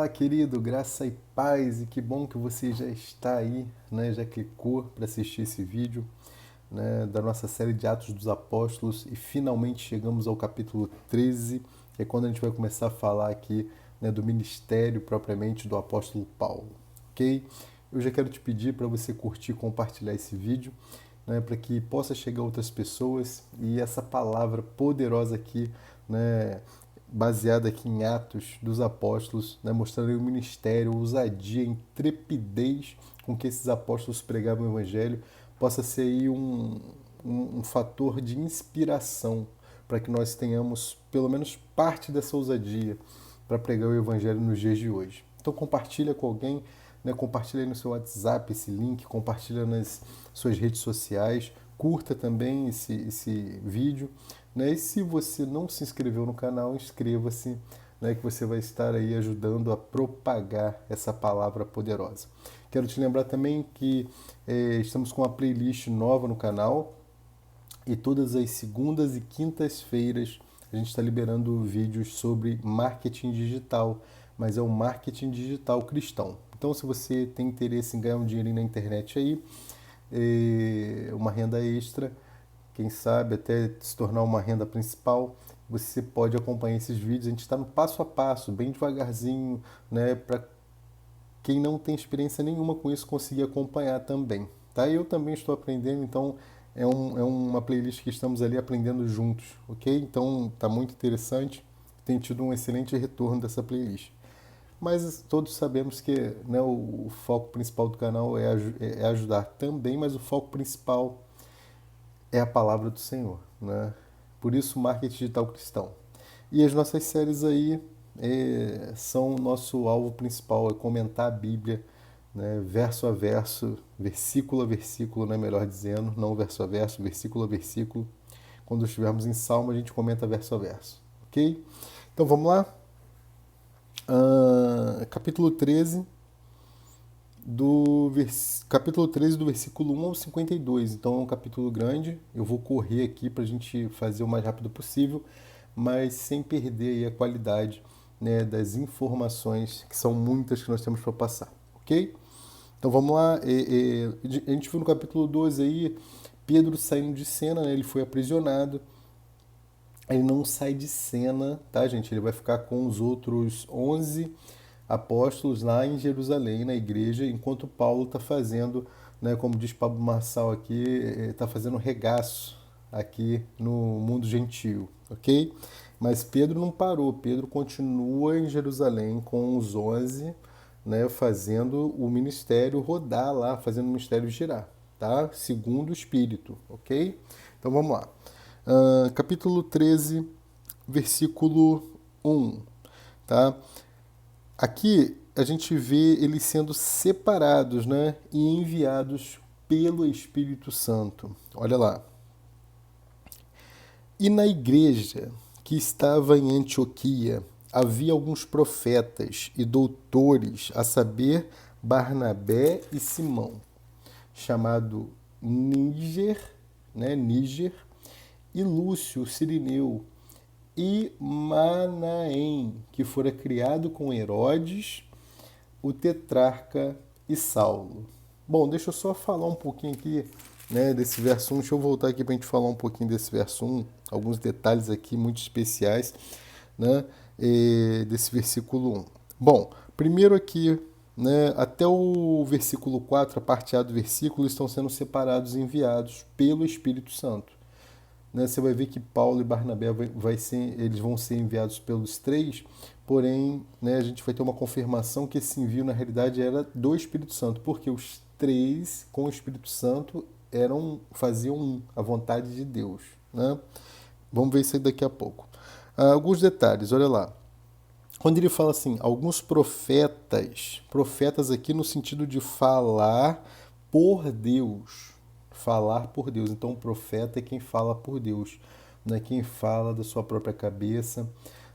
Olá, querido, graça e paz, e que bom que você já está aí, né? Já clicou para assistir esse vídeo, né? Da nossa série de Atos dos Apóstolos e finalmente chegamos ao capítulo 13, que é quando a gente vai começar a falar aqui, né, do ministério propriamente do apóstolo Paulo, ok? Eu já quero te pedir para você curtir e compartilhar esse vídeo, né, para que possa chegar a outras pessoas e essa palavra poderosa aqui, né, baseada aqui em Atos dos Apóstolos, né, mostrando o ministério, a ousadia, a intrepidez com que esses apóstolos pregavam o Evangelho, possa ser aí um fator de inspiração para que nós tenhamos pelo menos parte dessa ousadia para pregar o Evangelho nos dias de hoje. Então compartilha com alguém, né, compartilha aí no seu WhatsApp esse link, compartilha nas suas redes sociais, curta também esse vídeo, né? E se você não se inscreveu no canal, inscreva-se, né, que você vai estar aí ajudando a propagar essa palavra poderosa. Quero te lembrar também que estamos com uma playlist nova no canal e todas as segundas e quintas-feiras a gente está liberando vídeos sobre marketing digital, mas é o marketing digital cristão. Então, se você tem interesse em ganhar um dinheirinho na internet aí, uma renda extra, quem sabe até se tornar uma renda principal, você pode acompanhar esses vídeos. A gente está no passo a passo, bem devagarzinho, né, para quem não tem experiência nenhuma com isso conseguir acompanhar também. Tá? Eu também estou aprendendo, então é uma playlist que estamos ali aprendendo juntos, ok? Então tá muito interessante, tem tido um excelente retorno dessa playlist. Mas todos sabemos que, né, o foco principal do canal é ajudar também, mas o foco principal é a palavra do Senhor, né? Por isso, marketing digital cristão. E as nossas séries aí são o nosso alvo principal, é comentar a Bíblia, né, verso a verso, versículo a versículo, né, melhor dizendo, não verso a verso, versículo a versículo. Quando estivermos em Salmo, a gente comenta verso a verso, ok? Então vamos lá? Capítulo 13, capítulo 13 do versículo 1 ao 52. Então é um capítulo grande. Eu vou correr aqui para a gente fazer o mais rápido possível, mas sem perder aí a qualidade, né, das informações, que são muitas que nós temos para passar, ok? Então vamos lá. A gente viu no capítulo 12 aí, Pedro saindo de cena, né, ele foi aprisionado. Ele não sai de cena, tá, gente? Ele vai ficar com os outros 11 apóstolos lá em Jerusalém, na igreja, enquanto Paulo está fazendo, né, como diz Pablo Marçal aqui, está fazendo regaço aqui no mundo gentil, ok? Mas Pedro não parou, Pedro continua em Jerusalém com os 11, né, fazendo o ministério rodar lá, fazendo o ministério girar, tá? Segundo o Espírito, ok? Então vamos lá. Capítulo 13, versículo 1, tá? Aqui a gente vê eles sendo separados, né, e enviados pelo Espírito Santo. Olha lá. E na igreja que estava em Antioquia havia alguns profetas e doutores, a saber, Barnabé e Simão, chamado Níger, né, Níger, e Lúcio, Cirineu, e Manaém, que fora criado com Herodes, o tetrarca, e Saulo. Bom, deixa eu só falar um pouquinho aqui, né, desse verso 1. Deixa eu voltar aqui para a gente falar um pouquinho desse verso 1, alguns detalhes aqui muito especiais, né, desse versículo 1. Bom, primeiro aqui, né, até o versículo 4, a parte A do versículo, estão sendo separados e enviados pelo Espírito Santo. Né, você vai ver que Paulo e Barnabé eles vão ser enviados pelos três, porém, né, a gente vai ter uma confirmação que esse envio na realidade era do Espírito Santo, porque os três com o Espírito Santo faziam a vontade de Deus, né? Vamos ver isso aí daqui a pouco. Alguns detalhes, olha lá. Quando ele fala assim, alguns profetas aqui no sentido de falar por Deus, falar por Deus. Então, o profeta é quem fala por Deus, não é quem fala da sua própria cabeça,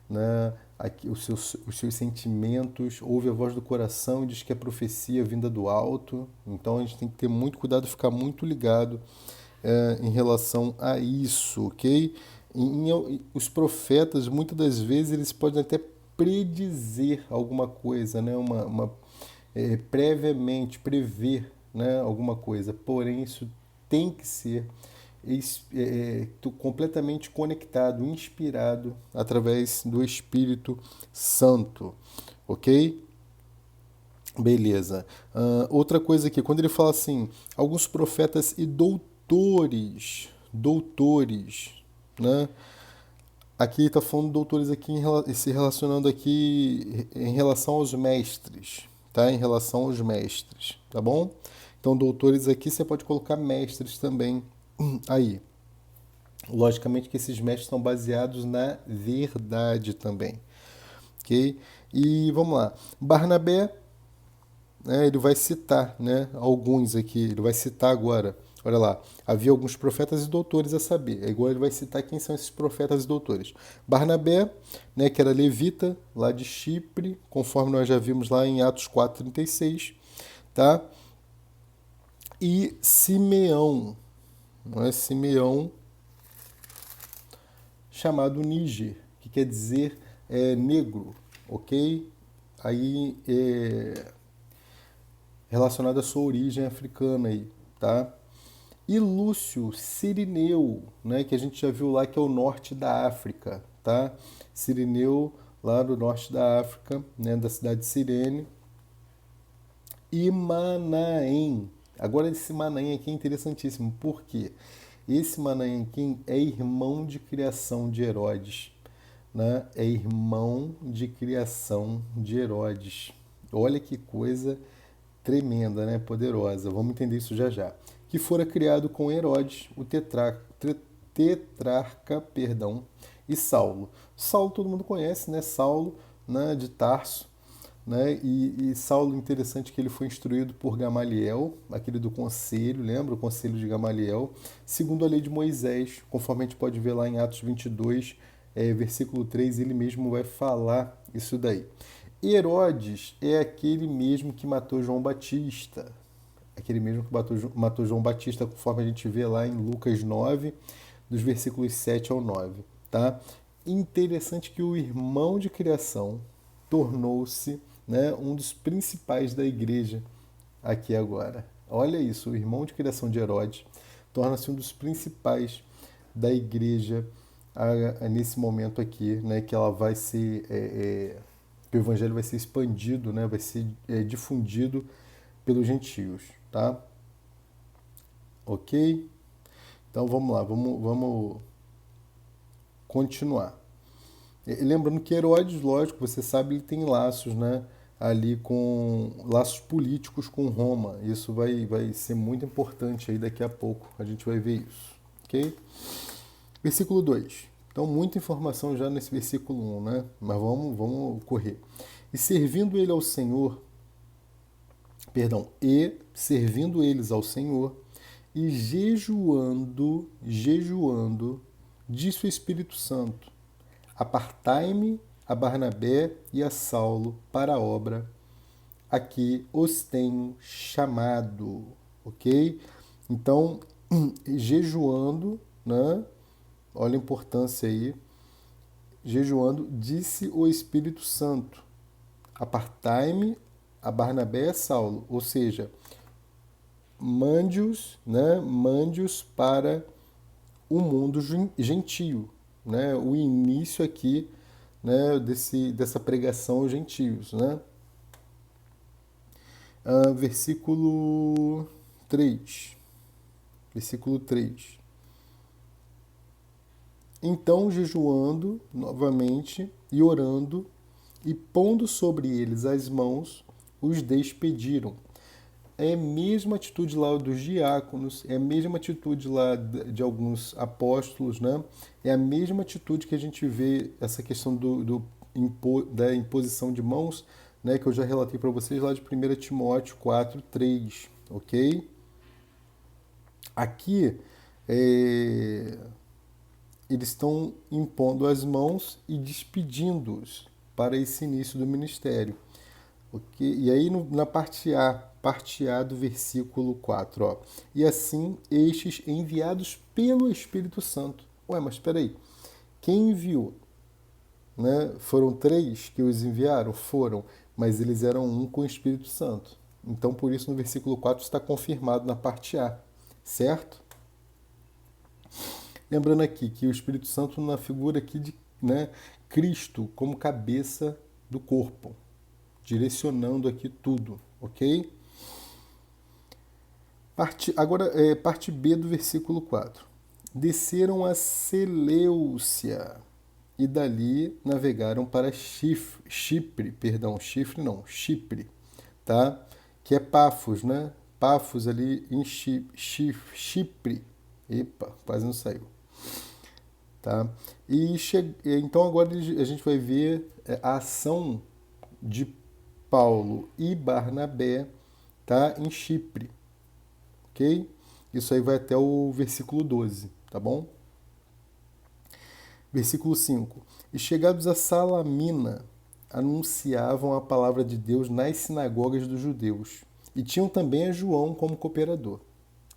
né? Aqui, os seus sentimentos, ouve a voz do coração e diz que é profecia vinda do alto. Então, a gente tem que ter muito cuidado, ficar muito ligado em relação a isso, ok? Os profetas, muitas das vezes, eles podem até predizer alguma coisa, né? Previamente, prever, né? Alguma coisa. Porém, isso tem que ser completamente conectado, inspirado através do Espírito Santo, ok? Beleza. Outra coisa aqui, quando ele fala assim, alguns profetas e doutores, né? Aqui está falando doutores aqui se relacionando aqui em relação aos mestres, tá? Em relação aos mestres, tá bom? Então, doutores aqui você pode colocar mestres também aí. Logicamente que esses mestres são baseados na verdade também, ok? E vamos lá. Barnabé, né, ele vai citar, né, alguns aqui, ele vai citar agora. Olha lá, havia alguns profetas e doutores a saber. Agora ele vai citar quem são esses profetas e doutores. Barnabé, né, que era levita, lá de Chipre, conforme nós já vimos lá em Atos 4:36, tá? E Simeão, não é Simeão, chamado Níger, que quer dizer negro, ok? Aí relacionado à sua origem africana aí, tá? E Lúcio Cirineu, né, que a gente já viu lá que é o norte da África, tá? Cirineu, lá do norte da África, né, da cidade de Cirene. E Manaém. Agora esse Manaém aqui é interessantíssimo, porque esse Manaém aqui é irmão de criação de Herodes, né? É irmão de criação de Herodes. Olha que coisa tremenda, né? Poderosa. Vamos entender isso já já. Que fora criado com Herodes, o tetrarca, perdão, e Saulo. Saulo todo mundo conhece, né? Saulo, né, de Tarso, né? E Saulo, interessante que ele foi instruído por Gamaliel, aquele do conselho, lembra? O conselho de Gamaliel, segundo a lei de Moisés, conforme a gente pode ver lá em Atos 22, versículo 3, ele mesmo vai falar isso daí. Herodes é aquele mesmo que matou João Batista. Aquele mesmo que matou João Batista, conforme a gente vê lá em Lucas 9, dos versículos 7 ao 9. Tá? Interessante que o irmão de criação tornou-se, né, um dos principais da igreja aqui agora. Olha isso, o irmão de criação de Herodes torna-se um dos principais da igreja nesse momento aqui, né, que ela vai ser que o evangelho vai ser expandido, né, vai ser difundido pelos gentios, tá? Ok? Então vamos lá, vamos continuar. Lembrando que Herodes, lógico, você sabe, ele tem laços, né, ali com laços políticos com Roma. Isso vai ser muito importante aí daqui a pouco, a gente vai ver isso, ok? Versículo 2. Então, muita informação já nesse versículo 1, né? Mas vamos correr. E servindo ele ao Senhor, perdão, e servindo eles ao Senhor, e jejuando, disse o Espírito Santo: apartai-me a Barnabé e a Saulo para a obra a que os tenho chamado, ok? Então, jejuando, né? Olha a importância aí. Jejuando, disse o Espírito Santo: apartai-me a Barnabé e a Saulo, ou seja, mande-os, né? Mande-os para o mundo gentio, né? O início aqui, né, dessa pregação aos gentios, né? Versículo 3. Versículo 3. Então, jejuando novamente e orando, e pondo sobre eles as mãos, os despediram. É a mesma atitude lá dos diáconos, é a mesma atitude lá de alguns apóstolos, né? É a mesma atitude que a gente vê, essa questão da imposição de mãos, né? Que eu já relatei para vocês lá de 1 Timóteo 4:3, ok? Aqui, eles estão impondo as mãos e despedindo-os para esse início do ministério. Okay? E aí na parte A do versículo 4, ó. E assim estes enviados pelo Espírito Santo. Ué, mas espera aí. Quem enviou? né? Foram 3 que os enviaram? Foram, mas eles eram um com o Espírito Santo. Então, por isso, no versículo 4 está confirmado na parte A, certo? Lembrando aqui que o Espírito Santo na figura aqui de, né, Cristo como cabeça do corpo, direcionando aqui tudo, ok? Agora, parte B do versículo 4. Desceram a Seleucia e dali navegaram para Chipre, tá? Que é Pafos, né? Pafos ali em Chipre. Epa, quase não saiu. Tá? Então agora a gente vai ver a ação de Paulo e Barnabé, tá? Em Chipre, ok? Isso aí vai até o versículo 12, tá bom? Versículo 5. E chegados a Salamina, anunciavam a palavra de Deus nas sinagogas dos judeus. E tinham também a João como cooperador.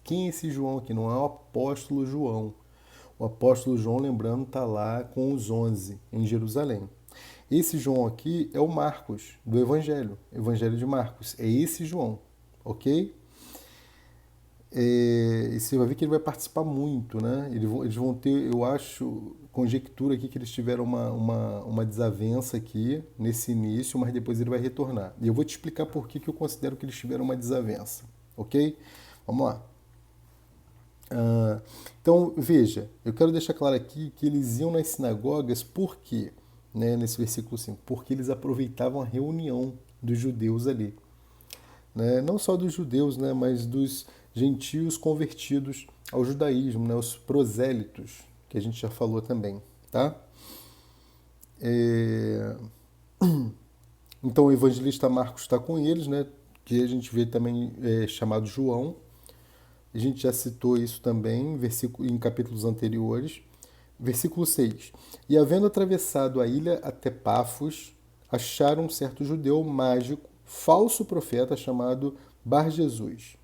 Quem é esse João aqui? Não é o apóstolo João. O apóstolo João, lembrando, está lá com os 11 em Jerusalém. Esse João aqui é o Marcos, do Evangelho de Marcos. É esse João, ok? E você vai ver que ele vai participar muito, né? Eles vão ter, eu acho, conjectura aqui que eles tiveram uma desavença aqui nesse início, mas depois ele vai retornar. E eu vou te explicar por que eu considero que eles tiveram uma desavença, ok? Vamos lá. Então, veja, eu quero deixar claro aqui que eles iam nas sinagogas por quê? Né, nesse versículo 5, porque eles aproveitavam a reunião dos judeus ali. Né? Não só dos judeus, né, mas dos gentios convertidos ao judaísmo, né, os prosélitos, que a gente já falou também. Tá? Então o evangelista Marcos está com eles, né, que a gente vê também chamado João. A gente já citou isso também em capítulos anteriores. Versículo 6. E havendo atravessado a ilha até Pafos, acharam um certo judeu mágico, falso profeta, chamado Bar-Jesus,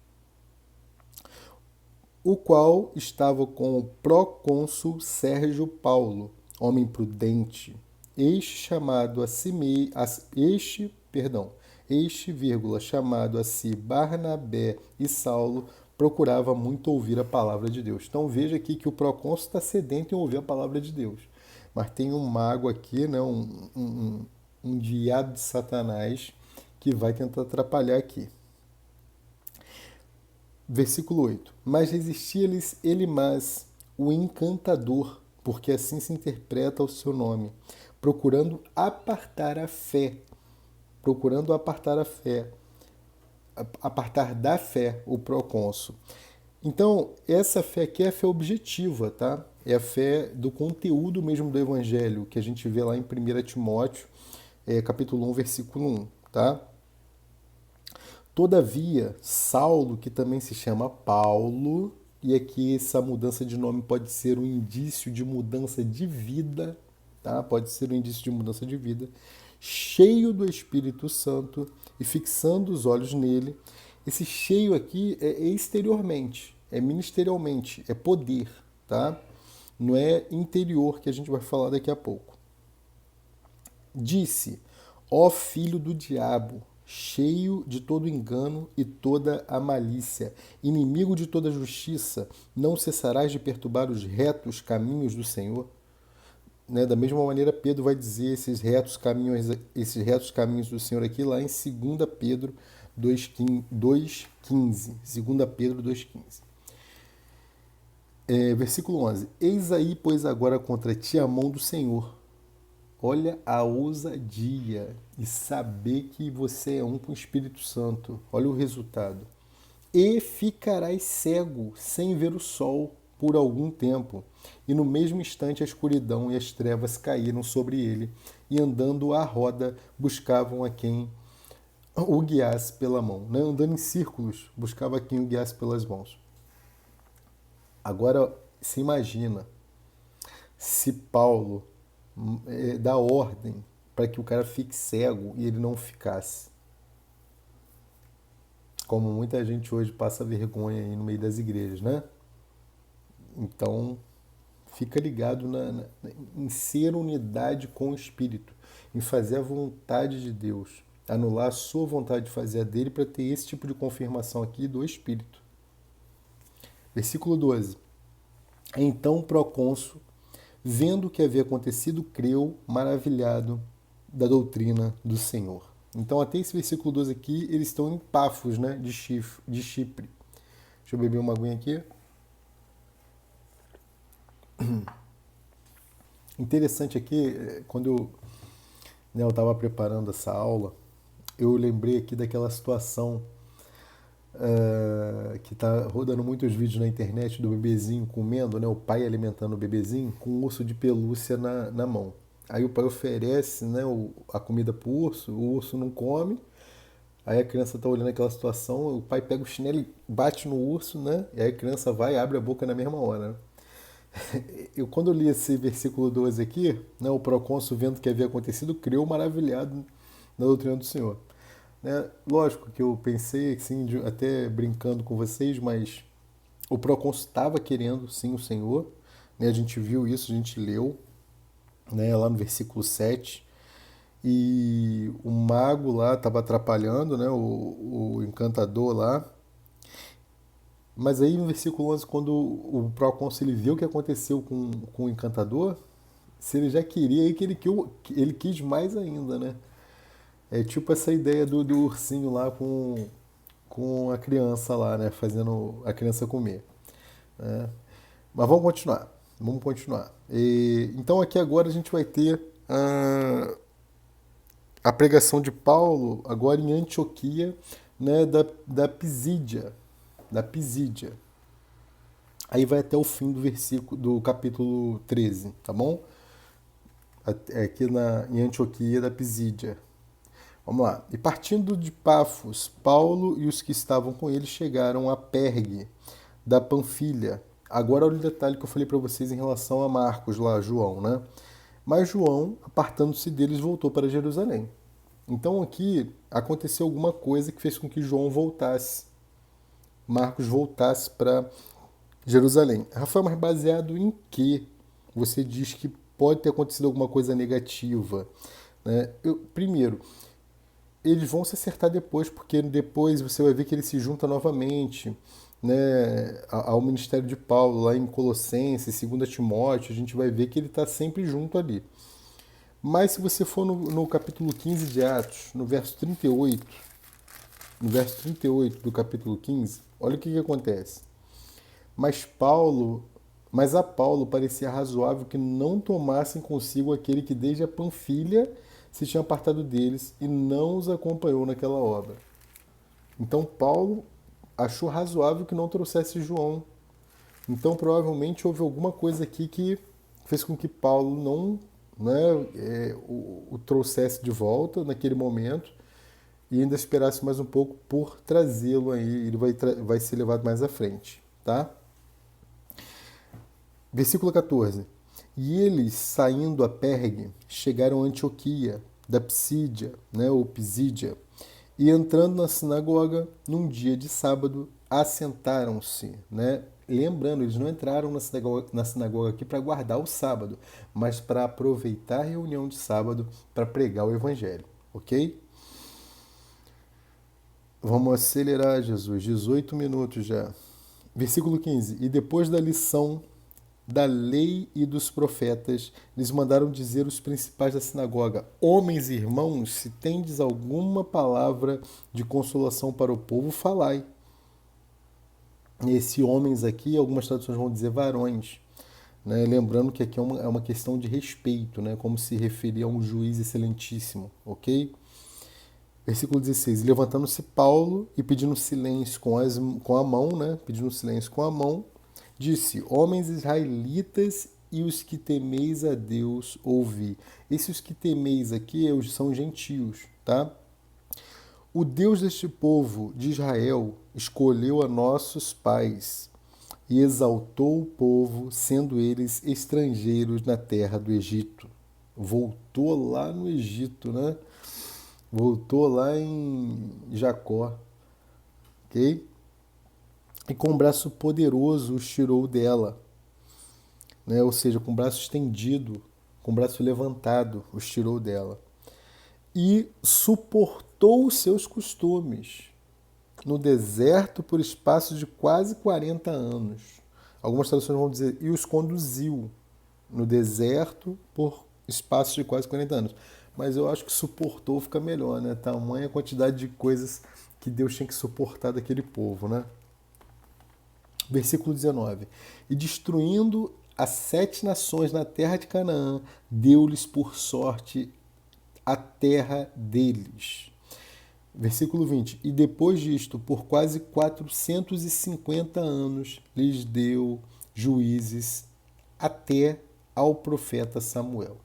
o qual estava com o procônsul Sérgio Paulo, homem prudente, chamado a si chamado a si Barnabé e Saulo, procurava muito ouvir a palavra de Deus. Então veja aqui que o procônsul está sedento em ouvir a palavra de Deus. Mas tem um mago aqui, né, um enviado de Satanás, que vai tentar atrapalhar aqui. Versículo 8. Mas resistia-lhes Elimas, o encantador, porque assim se interpreta o seu nome, procurando apartar a fé, apartar da fé o procônsul. Então, essa fé aqui é a fé objetiva, tá? É a fé do conteúdo mesmo do evangelho, que a gente vê lá em 1 Timóteo, capítulo 1, versículo 1, tá? Todavia, Saulo, que também se chama Paulo, e aqui essa mudança de nome pode ser um indício de mudança de vida, tá? Pode ser um indício de mudança de vida, cheio do Espírito Santo e fixando os olhos nele. Esse cheio aqui é exteriormente, é ministerialmente, é poder, tá? Não é interior, que a gente vai falar daqui a pouco. Disse: ó filho do diabo, cheio de todo engano e toda a malícia, inimigo de toda justiça, não cessarás de perturbar os retos caminhos do Senhor? Né? Da mesma maneira, Pedro vai dizer esses retos caminhos do Senhor aqui lá em 2 Pedro 2,15. 2 Pedro 2,15. Versículo 11. Eis aí, pois, agora contra ti a mão do Senhor. Olha a ousadia e saber que você é um com o Espírito Santo. Olha o resultado. E ficarás cego, sem ver o sol, por algum tempo. E no mesmo instante a escuridão e as trevas caíram sobre ele, e andando à roda, buscavam a quem o guiasse pela mão. Né? Andando em círculos, buscava quem o guiasse pelas mãos. Agora, se imagina se Paulo dá ordem para que o cara fique cego e ele não ficasse. Como muita gente hoje passa vergonha aí no meio das igrejas, né? Então, Fica ligado em ser unidade com o Espírito, em fazer a vontade de Deus, anular a sua vontade de fazer a dele para ter esse tipo de confirmação aqui do Espírito. Versículo 12. Então o procônsul, vendo o que havia acontecido, creu, maravilhado da doutrina do Senhor. Então até esse versículo 12 aqui, eles estão em Pafos, né, de Chipre. Deixa eu beber uma aguinha aqui. Interessante aqui, quando eu estava preparando essa aula, eu lembrei aqui daquela situação que está rodando muitos vídeos na internet do bebezinho comendo, né, o pai alimentando o bebezinho com um urso de pelúcia na mão. Aí o pai oferece, né, a comida para o urso não come, aí a criança está olhando aquela situação, o pai pega o chinelo e bate no urso, né, e aí a criança vai e abre a boca na mesma hora, né? Quando eu li esse versículo 12 aqui, né, o procônsul, vendo o que havia acontecido, criou maravilhado na doutrina do Senhor. Né? Lógico que eu pensei, assim, até brincando com vocês, mas o procônsul estava querendo, sim, o Senhor. Né? A gente viu isso, a gente leu, né, lá no versículo 7. E o mago lá estava atrapalhando, né, o encantador lá. Mas aí no versículo 11, quando o procônsul ele viu o que aconteceu com o encantador, se ele já queria, aí que ele quis mais ainda, né? É tipo essa ideia do ursinho lá com a criança lá, né? Fazendo a criança comer. Né? Mas vamos continuar. Vamos continuar. Então aqui agora a gente vai ter a pregação de Paulo, agora em Antioquia, né? Da Pisídia. Da Pisídia. Aí vai até o fim do versículo do capítulo 13, tá bom? Aqui em Antioquia da Pisídia. Vamos lá. E partindo de Pafos, Paulo e os que estavam com ele chegaram a Pergue, da Panfilha. Agora olha o detalhe que eu falei para vocês em relação a Marcos lá, João, né? Mas João, apartando-se deles, voltou para Jerusalém. Então aqui aconteceu alguma coisa que fez com que João voltasse. Marcos voltasse para Jerusalém. Rafael, mas baseado em que você diz que pode ter acontecido alguma coisa negativa? Né? Primeiro, eles vão se acertar depois, porque depois você vai ver que ele se junta novamente, né, ao ministério de Paulo, lá em Colossenses, 2 Timóteo, a gente vai ver que ele está sempre junto ali. Mas se você for no capítulo 15 de Atos, no verso 38, do capítulo 15, olha o que acontece. Mas a Paulo parecia razoável que não tomassem consigo aquele que desde a Panfilha se tinha apartado deles e não os acompanhou naquela obra. Então Paulo achou razoável que não trouxesse João. Então provavelmente houve alguma coisa aqui que fez com que Paulo não, né, o trouxesse de volta naquele momento e ainda esperasse mais um pouco por trazê-lo aí. Ele vai ser levado mais à frente, tá? Versículo 14. E eles, saindo a Pergue, chegaram a Antioquia, da Psídia, né, ou Pisídia, e entrando na sinagoga, num dia de sábado, assentaram-se. Né? Lembrando, eles não entraram na sinagoga aqui para guardar o sábado, mas para aproveitar a reunião de sábado para pregar o evangelho. Ok? Vamos acelerar, Jesus. 18 minutos já. Versículo 15. E depois da lição da lei e dos profetas, lhes mandaram dizer os principais da sinagoga: homens e irmãos, se tendes alguma palavra de consolação para o povo, falai. E esse homens aqui, algumas traduções vão dizer varões. Né? Lembrando que aqui é uma questão de respeito, né? Como se referia a um juiz excelentíssimo, ok? Versículo 16. Levantando-se Paulo e pedindo silêncio com a mão, né? Pedindo silêncio com a mão, disse: homens israelitas e os que temeis a Deus, ouvi. Esses que temeis aqui são gentios, tá? O Deus deste povo de Israel escolheu a nossos pais e exaltou o povo, sendo eles estrangeiros na terra do Egito. Voltou lá no Egito, né? Voltou lá em Jacó, ok? E com um braço poderoso os tirou dela. né? Ou seja, com o braço estendido, com o braço levantado, os tirou dela. E suportou os seus costumes no deserto por espaço de quase 40 anos. Algumas traduções vão dizer, e os conduziu no deserto por espaço de quase 40 anos. Mas eu acho que suportou fica melhor, né? Tamanha quantidade de coisas que Deus tinha que suportar daquele povo, né? Versículo 19. E destruindo as 7 nações na terra de Canaã, deu-lhes por sorte a terra deles. Versículo 20. E depois disto, por quase 450 anos, lhes deu juízes até ao profeta Samuel.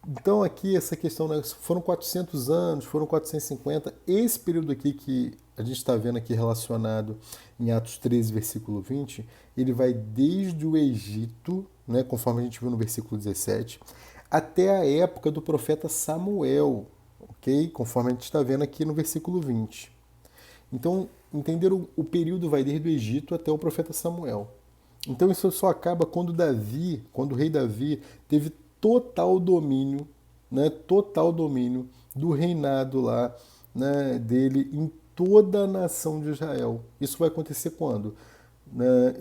Então aqui essa questão, né, foram 400 anos, foram 450, esse período aqui que a gente está vendo aqui relacionado em Atos 13, versículo 20, ele vai desde o Egito, né, conforme a gente viu no versículo 17, até a época do profeta Samuel, ok? Conforme a gente está vendo aqui no versículo 20. Então, entenderam? O período vai desde o Egito até o profeta Samuel. Então isso só acaba quando Davi, quando o rei Davi teve total domínio, né, total domínio do reinado lá, né, dele em toda a nação de Israel. Isso vai acontecer quando?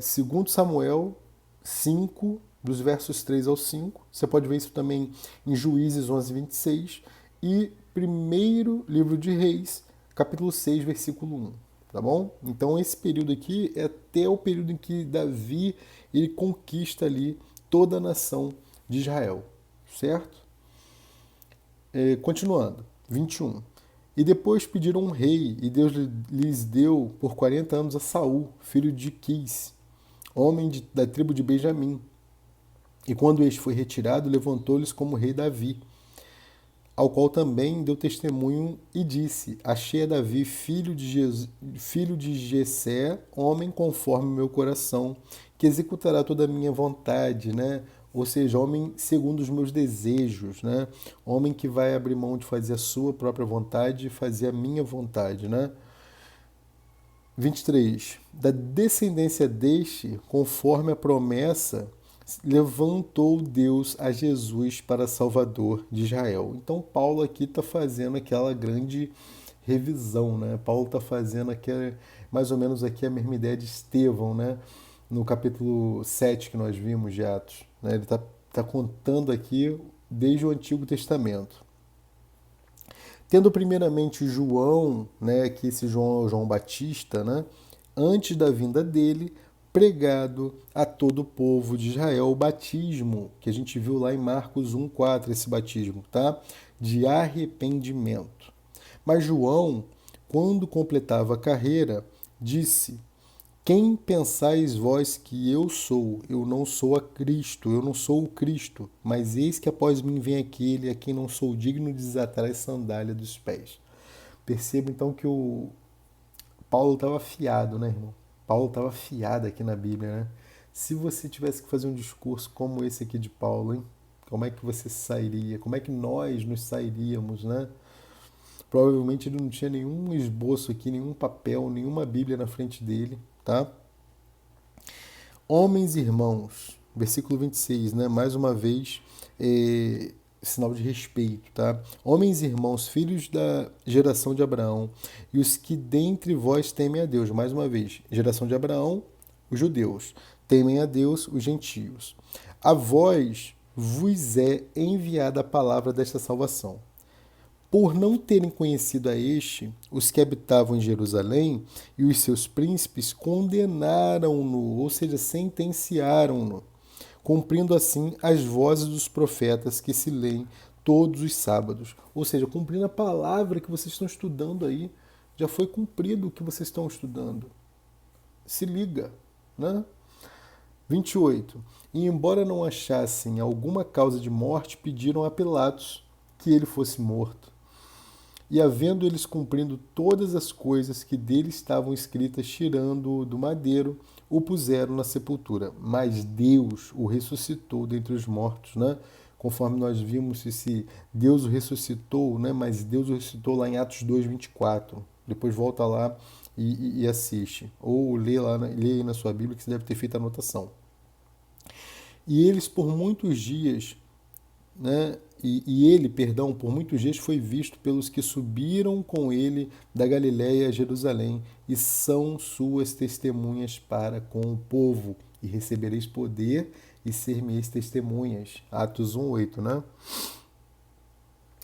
Segundo Samuel 5, dos versos 3 ao 5. Você pode ver isso também em Juízes 11, 26. E primeiro livro de Reis, capítulo 6, versículo 1. Tá bom? Então esse período aqui é até o período em que Davi ele conquista ali toda a nação de Israel, certo? Continuando, 21. E depois pediram um rei, e Deus lhes deu por 40 anos a Saul, filho de Quis, homem da tribo de Benjamim. E quando este foi retirado, levantou-lhes como rei Davi, ao qual também deu testemunho e disse: Achei a Davi, filho de Jessé, homem conforme o meu coração, que executará toda a minha vontade, né? Ou seja, homem segundo os meus desejos, né? Homem que vai abrir mão de fazer a sua própria vontade e fazer a minha vontade, né? 23. Da descendência deste, conforme a promessa, levantou Deus a Jesus para Salvador de Israel. Então Paulo aqui está fazendo aquela grande revisão, né? Paulo está fazendo aqui, mais ou menos aqui a mesma ideia de Estevão, né? No capítulo 7 que nós vimos de Atos. Né? Ele está contando aqui desde o Antigo Testamento. Tendo primeiramente João, né, que esse João é o João Batista, né, antes da vinda dele, pregado a todo o povo de Israel o batismo, que a gente viu lá em Marcos 1,4, esse batismo, tá? De arrependimento. Mas João, quando completava a carreira, disse: Quem pensais vós que eu sou? Eu não sou a Cristo, eu não sou o Cristo, mas eis que após mim vem aquele a quem não sou digno de desatar a sandália dos pés. Perceba então que o Paulo estava afiado, né, irmão? Paulo estava afiado aqui na Bíblia, né? Se você tivesse que fazer um discurso como esse aqui de Paulo, hein? Como é que você sairia? Como é que nós nos sairíamos, né? Provavelmente ele não tinha nenhum esboço aqui, nenhum papel, nenhuma Bíblia na frente dele, tá? Homens e irmãos, versículo 26, né? Mais uma vez, sinal de respeito, tá? Homens e irmãos, filhos da geração de Abraão, e os que dentre vós temem a Deus. Mais uma vez, geração de Abraão, os judeus. Temem a Deus, os gentios. A vós vos é enviada a palavra desta salvação. Por não terem conhecido a este, os que habitavam em Jerusalém e os seus príncipes condenaram-no, ou seja, sentenciaram-no, cumprindo assim as vozes dos profetas que se leem todos os sábados. Ou seja, cumprindo a palavra que vocês estão estudando aí, já foi cumprido o que vocês estão estudando. Se liga, né? 28. E embora não achassem alguma causa de morte, pediram a Pilatos que ele fosse morto. E havendo eles cumprindo todas as coisas que dele estavam escritas, tirando-o do madeiro, o puseram na sepultura. Mas Deus o ressuscitou dentre os mortos, né? Conforme nós vimos, se Deus o ressuscitou, né? Mas Deus o ressuscitou lá em Atos 2, 24. Depois volta lá e assiste. Ou lê lá, lê aí na sua Bíblia que você deve ter feito a anotação. E eles por muitos dias, né? E ele, perdão, por muitos dias foi visto pelos que subiram com ele da Galiléia a Jerusalém, e são suas testemunhas para com o povo, e recebereis poder e ser-me-eis testemunhas. Atos 1:8, né?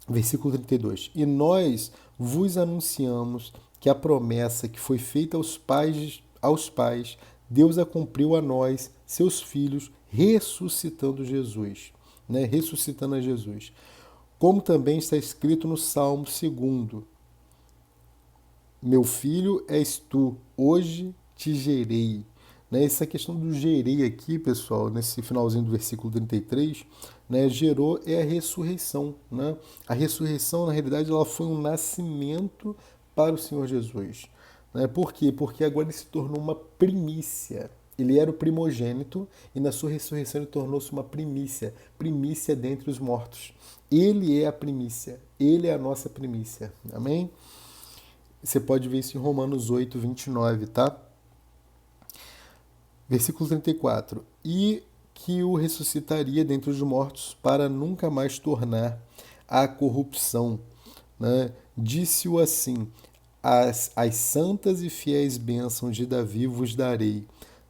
Versículo 32. E nós vos anunciamos que a promessa que foi feita aos pais, Deus a cumpriu a nós, seus filhos, ressuscitando Jesus, né? Ressuscitando a Jesus. Como também está escrito no Salmo 2: Meu filho és tu, hoje te gerei. Né? Essa questão do gerei aqui, pessoal, nesse finalzinho do versículo 33, né? Gerou é a ressurreição. Né? A ressurreição, na realidade, ela foi um nascimento para o Senhor Jesus. Né? Por quê? Porque agora ele se tornou uma primícia. Ele era o primogênito e na sua ressurreição ele tornou-se uma primícia, primícia dentre os mortos. Ele é a primícia, ele é a nossa primícia. Amém? Você pode ver isso em Romanos 8:29, tá? Versículo 34. E que o ressuscitaria dentre os mortos para nunca mais tornar à corrupção. Né? Disse-o assim: as santas e fiéis bênçãos de Davi vos darei.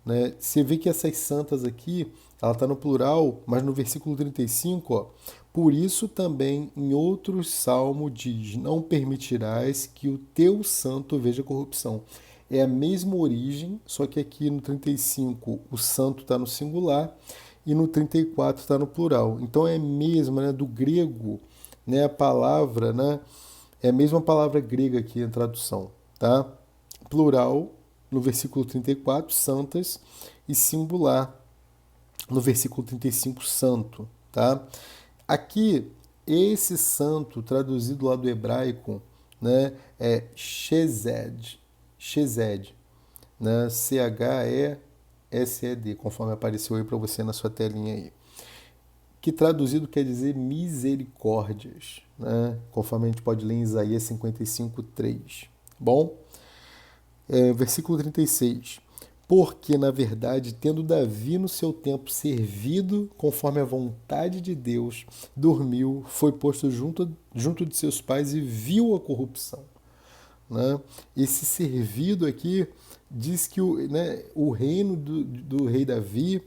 Né? Você vê que essas santas aqui, ela está no plural, mas no versículo 35, ó, por isso também em outros salmo diz: não permitirás que o teu santo veja corrupção. É a mesma origem, só que aqui no 35 o santo está no singular e no 34 está no plural. Então é a mesma, né, do grego, né, a palavra, né, é a mesma palavra grega aqui em tradução, tá? Plural no versículo 34, santas, e singular no versículo 35, santo, tá? Aqui, esse santo, traduzido lá do hebraico, né, é Shezed, né, Chesed, conforme apareceu aí para você na sua telinha aí. Que traduzido quer dizer misericórdias, né, conforme a gente pode ler em Isaías 55:3. Bom, versículo 36. Porque, na verdade, tendo Davi no seu tempo servido conforme a vontade de Deus, dormiu, foi posto junto de seus pais e viu a corrupção. Né? Esse servido aqui diz que o reino do rei Davi,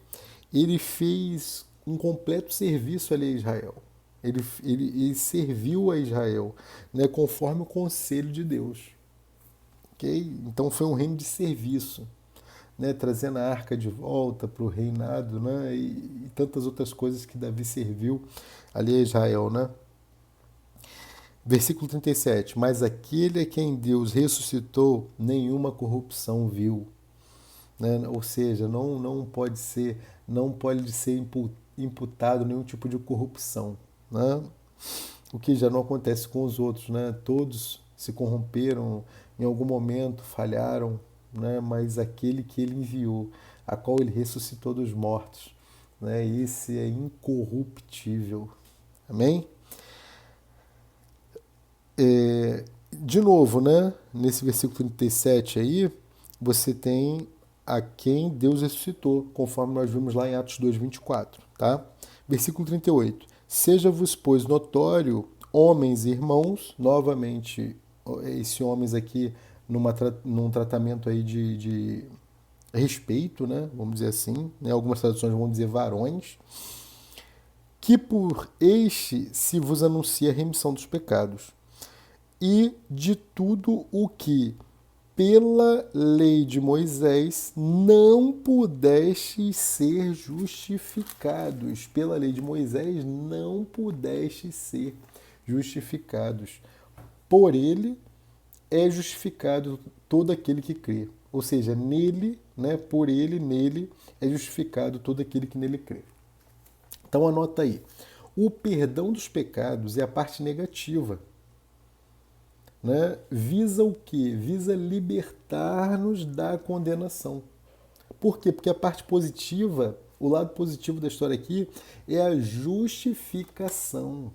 ele fez um completo serviço ali a Israel. Ele serviu a Israel, né, conforme o conselho de Deus. Okay? Então foi um reino de serviço. Né, trazendo a arca de volta para o reinado, né, e tantas outras coisas que Davi serviu ali a Israel. Né? Versículo 37. Mas aquele a quem Deus ressuscitou, nenhuma corrupção viu. Né? Ou seja, não pode ser imputado nenhum tipo de corrupção. Né? O que já não acontece com os outros. Né? Todos se corromperam em algum momento, falharam, né? Mas aquele que ele enviou, a qual ele ressuscitou dos mortos, né? Esse é incorruptível. Amém? De novo, né? Nesse versículo 37 aí, você tem a quem Deus ressuscitou, conforme nós vimos lá em Atos 2:24, tá? Versículo 38. Seja-vos, pois, notório, homens e irmãos, novamente, esse homens aqui num tratamento aí de respeito, né? Vamos dizer assim, né? Algumas traduções vão dizer varões, que por este se vos anuncia a remissão dos pecados, e de tudo o que pela lei de Moisés não pudestes ser justificados. Pela lei de Moisés não pudestes ser justificados. Por ele é justificado todo aquele que crê. Ou seja, nele, né, por ele, nele, é justificado todo aquele que nele crê. Então anota aí. O perdão dos pecados é a parte negativa. Né? Visa o quê? Visa libertar-nos da condenação. Por quê? Porque a parte positiva, o lado positivo da história aqui, é a justificação.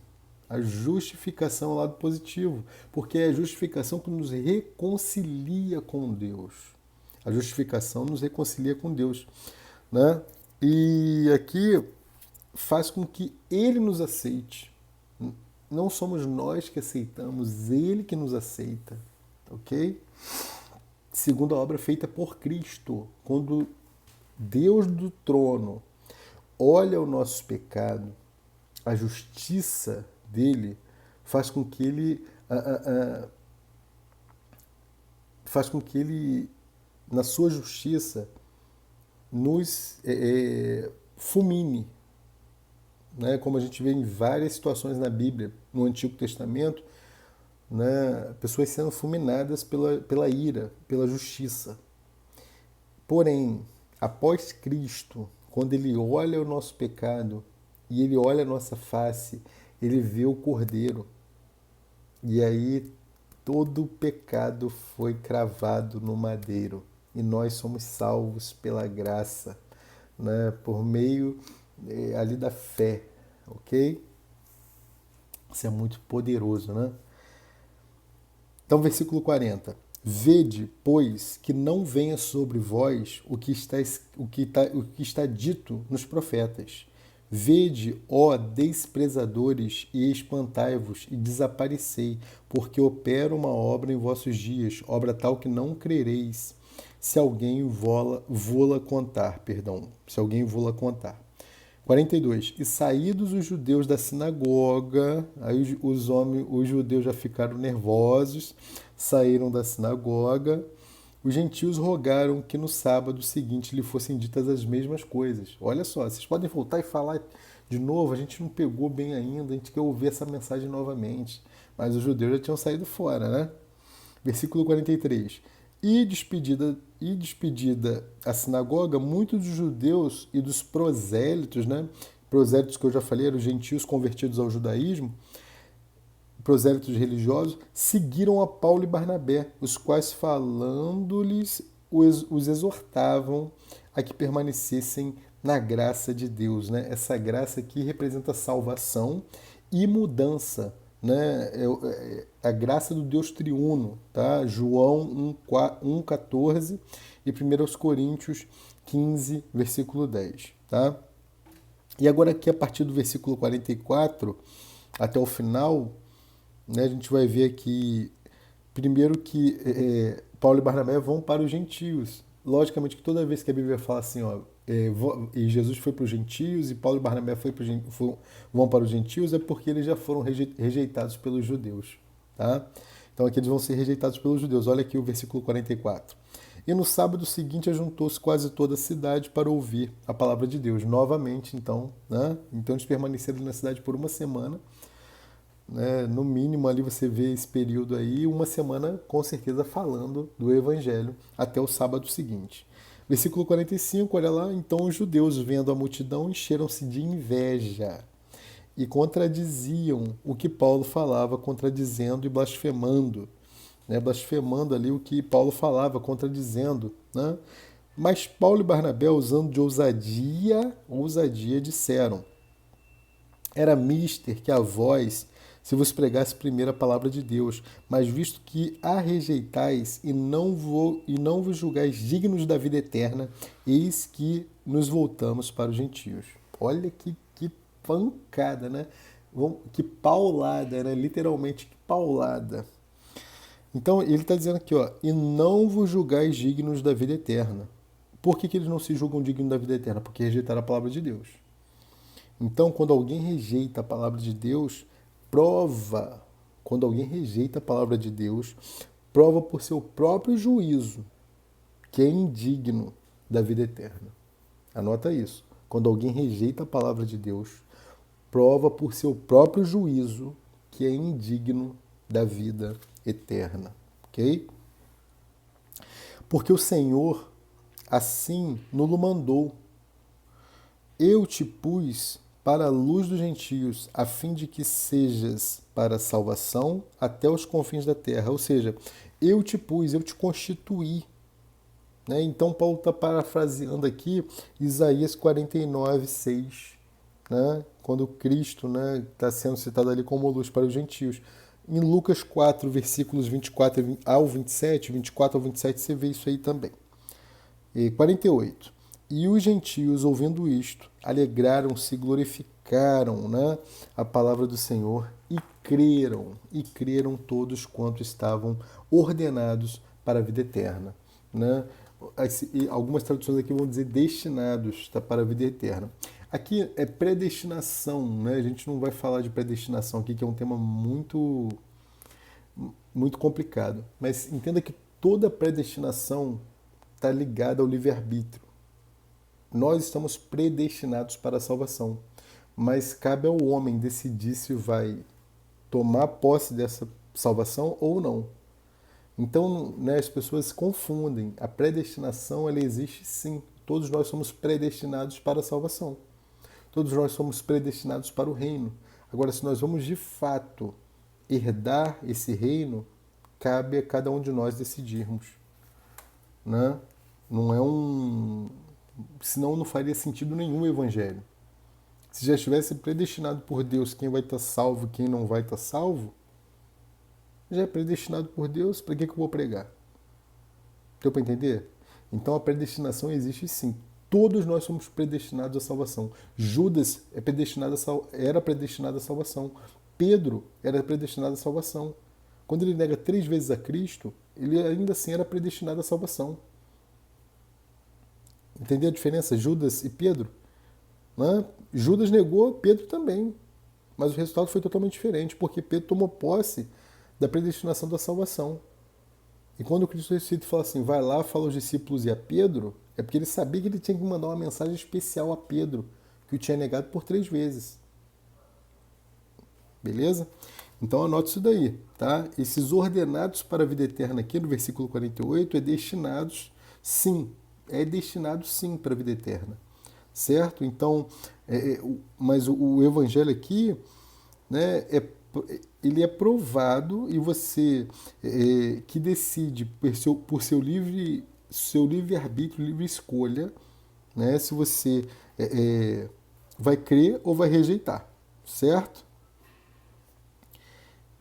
A justificação é o lado positivo, porque é a justificação que nos reconcilia com Deus. A justificação nos reconcilia com Deus. Né? E aqui faz com que ele nos aceite. Não somos nós que aceitamos, ele que nos aceita, ok? Segundo a obra feita por Cristo, quando Deus do trono olha o nosso pecado, a justiça dele faz com que ele na sua justiça, nos fulmine, né? Como a gente vê em várias situações na Bíblia, no Antigo Testamento, né? Pessoas sendo fulminadas pela ira, pela justiça. Porém, após Cristo, quando ele olha o nosso pecado e ele olha a nossa face, ele vê o Cordeiro. E aí todo o pecado foi cravado no madeiro e nós somos salvos pela graça, né? Por meio ali da fé, ok? Isso é muito poderoso, né? Então, versículo 40. Vede, pois, que não venha sobre vós o que está dito nos profetas. Vede, ó desprezadores, e espantai-vos, e desaparecei, porque opero uma obra em vossos dias, obra tal que não crereis, se alguém vô-la contar, se alguém vô-la contar. 42. E saídos os judeus da sinagoga, aí os judeus já ficaram nervosos, saíram da sinagoga. Os gentios rogaram que no sábado seguinte lhe fossem ditas as mesmas coisas. Olha só, vocês podem voltar e falar de novo, a gente não pegou bem ainda, a gente quer ouvir essa mensagem novamente. Mas os judeus já tinham saído fora, né? Versículo 43. E despedida a sinagoga, muitos dos judeus e dos prosélitos, né? Prosélitos que eu já falei, eram os gentios convertidos ao judaísmo, prosélitos religiosos, seguiram a Paulo e Barnabé, os quais, falando-lhes, os exortavam a que permanecessem na graça de Deus, né? Essa graça aqui representa salvação e mudança, né? A graça do Deus triuno, tá? João 1,14 e 1 Coríntios 15, versículo 10, tá? E agora aqui a partir do versículo 44 até o final, né, a gente vai ver aqui, primeiro que Paulo e Barnabé vão para os gentios. Logicamente que toda vez que a Bíblia fala assim, ó, e Jesus foi para os gentios e Paulo e Barnabé vão para os gentios, é porque eles já foram rejeitados pelos judeus. Tá? Então aqui eles vão ser rejeitados pelos judeus. Olha aqui o versículo 44. E no sábado seguinte ajuntou-se quase toda a cidade para ouvir a palavra de Deus. Novamente, então, né? Então eles permaneceram na cidade por uma semana. Né? No mínimo ali você vê esse período aí, uma semana com certeza falando do evangelho até o sábado seguinte. Versículo 45, olha lá, então os judeus, vendo a multidão, encheram-se de inveja e contradiziam o que Paulo falava, contradizendo e blasfemando. Né? Blasfemando ali o que Paulo falava, contradizendo. Né? Mas Paulo e Barnabé, usando de ousadia disseram: era mister que a vós se vos pregasse primeiro a palavra de Deus, mas visto que a rejeitais e não vos julgais dignos da vida eterna, eis que nos voltamos para os gentios. Olha que pancada, né? Que paulada, né? Literalmente, que paulada. Então, ele está dizendo aqui, ó, e não vos julgais dignos da vida eterna. Por que eles não se julgam dignos da vida eterna? Porque rejeitaram a palavra de Deus. Então, quando alguém rejeita a palavra de Deus, quando alguém rejeita a palavra de Deus, prova por seu próprio juízo que é indigno da vida eterna. Anota isso. Quando alguém rejeita a palavra de Deus, prova por seu próprio juízo que é indigno da vida eterna. Ok? Porque o Senhor assim nos mandou. Eu te pus para a luz dos gentios, a fim de que sejas para a salvação até os confins da terra. Ou seja, eu te pus, eu te constituí. Né? Então, Paulo está parafraseando aqui Isaías 49, 6, né? Quando Cristo está sendo citado ali como luz para os gentios. Em Lucas 4, versículos 24 ao 27, 24 ao 27, você vê isso aí também. 48. E os gentios, ouvindo isto, alegraram-se, glorificaram, né, a palavra do Senhor e creram todos quanto estavam ordenados para a vida eterna. Né? E algumas traduções aqui vão dizer destinados, tá, para a vida eterna. Aqui é predestinação, né? A gente não vai falar de predestinação aqui, que é um tema muito complicado. Mas entenda que toda predestinação está ligada ao livre-arbítrio. Nós estamos predestinados para a salvação, mas cabe ao homem decidir se vai tomar posse dessa salvação ou não. Então, né, as pessoas se confundem. A predestinação, ela existe sim. Todos nós somos predestinados para a salvação. Todos nós somos predestinados para o reino. Agora, se nós vamos de fato herdar esse reino, cabe a cada um de nós decidirmos. Né? Não é um... Senão não faria sentido nenhum o evangelho. Se já estivesse predestinado por Deus quem vai estar salvo e quem não vai estar salvo, já é predestinado por Deus, para que eu vou pregar? Deu para entender? Então a predestinação existe sim. Todos nós somos predestinados à salvação. Judas era predestinado à salvação. Pedro era predestinado à salvação. Quando ele nega 3 vezes a Cristo, ele ainda assim era predestinado à salvação. Entendeu a diferença? Judas e Pedro? Né? Judas negou, Pedro também. Mas o resultado foi totalmente diferente, porque Pedro tomou posse da predestinação da salvação. E quando o Cristo ressuscita fala assim, vai lá, fala aos discípulos e a Pedro, é porque ele sabia que ele tinha que mandar uma mensagem especial a Pedro, que o tinha negado por 3 vezes. Beleza? Então anote isso daí, tá? Esses ordenados para a vida eterna aqui no versículo 48 é destinado sim para a vida eterna. Certo? Então, mas o evangelho aqui, né, ele é provado e você que decide por seu livre-arbítrio, livre escolha, né, se você vai crer ou vai rejeitar, certo?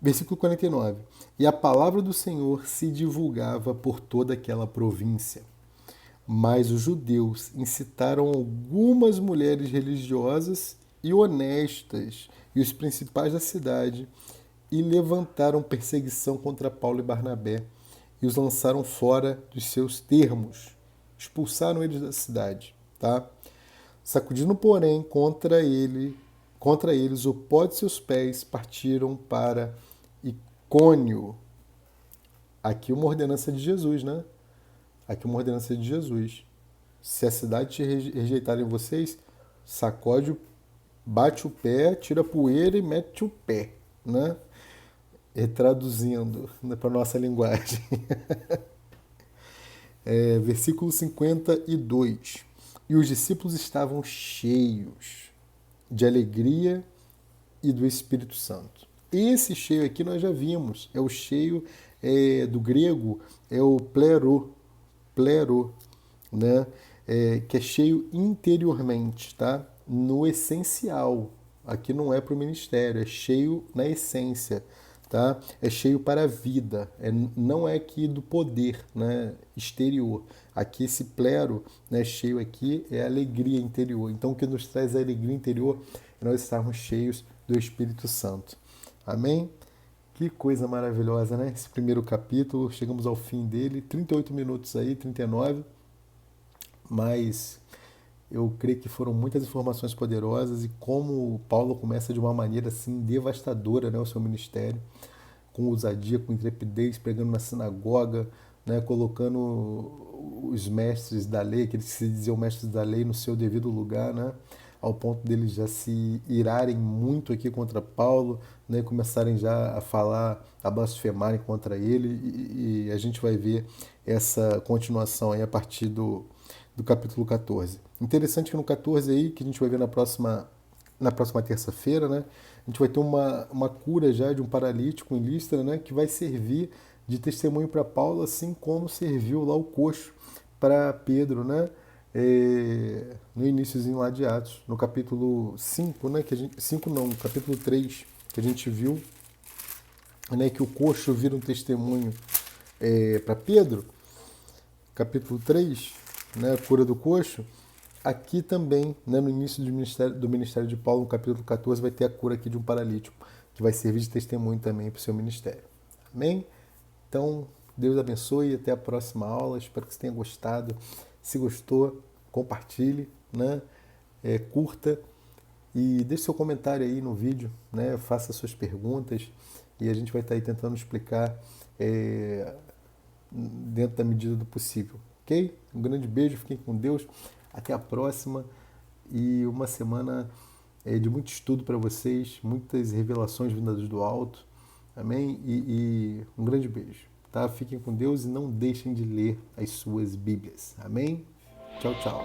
Versículo 49. E a palavra do Senhor se divulgava por toda aquela província. Mas os judeus incitaram algumas mulheres religiosas e honestas e os principais da cidade e levantaram perseguição contra Paulo e Barnabé e os lançaram fora dos seus termos. Expulsaram eles da cidade, tá? Sacudindo, porém, contra eles o pó de seus pés, partiram para Icônio. Aqui uma ordenança de Jesus, né? Aqui uma ordenança de Jesus. Se a cidade te rejeitarem vocês, sacode, bate o pé, tira a poeira e mete o pé, né? Traduzindo, né, para a nossa linguagem. Versículo 52. E os discípulos estavam cheios de alegria e do Espírito Santo. Esse cheio aqui nós já vimos. É o cheio do grego, é o plero, né? Que é cheio interiormente, tá? No essencial. Aqui não é para o ministério, é cheio na essência, tá? É cheio para a vida, não é aqui do poder, né, exterior. Aqui esse plero, né, cheio aqui é alegria interior. Então o que nos traz a alegria interior é nós estarmos cheios do Espírito Santo. Amém? Que coisa maravilhosa, né? Esse primeiro capítulo, chegamos ao fim dele, 38 minutos aí, 39, mas eu creio que foram muitas informações poderosas e como Paulo começa de uma maneira assim devastadora, né, o seu ministério, com ousadia, com intrepidez, pregando na sinagoga, né, colocando os mestres da lei, aqueles que se diziam mestres da lei, no seu devido lugar, né, ao ponto deles já se irarem muito aqui contra Paulo, né, começarem já a falar, a blasfemarem contra ele, e a gente vai ver essa continuação aí a partir do capítulo 14. Interessante que no 14 aí, que a gente vai ver na próxima terça-feira, né, a gente vai ter uma cura já de um paralítico em Listra, né, que vai servir de testemunho para Paulo, assim como serviu lá o coxo para Pedro, né, no iníciozinho lá de Atos, no capítulo 5, né, no capítulo 3, que a gente viu, né, que o coxo vira um testemunho para Pedro, capítulo 3, né, a cura do coxo. aqui também, né, no início do ministério de Paulo, no capítulo 14, vai ter a cura aqui de um paralítico, que vai servir de testemunho também para o seu ministério. Amém? Então, Deus abençoe e até a próxima aula. Espero que você tenha gostado. Se gostou, compartilhe, né? Curta e deixe seu comentário aí no vídeo, né? Faça suas perguntas e a gente vai estar aí tentando explicar dentro da medida do possível, ok? Um grande beijo, fiquem com Deus, até a próxima e uma semana de muito estudo para vocês, muitas revelações vindas do alto, amém? E um grande beijo, tá? Fiquem com Deus e não deixem de ler as suas Bíblias, amém? Tchau, tchau.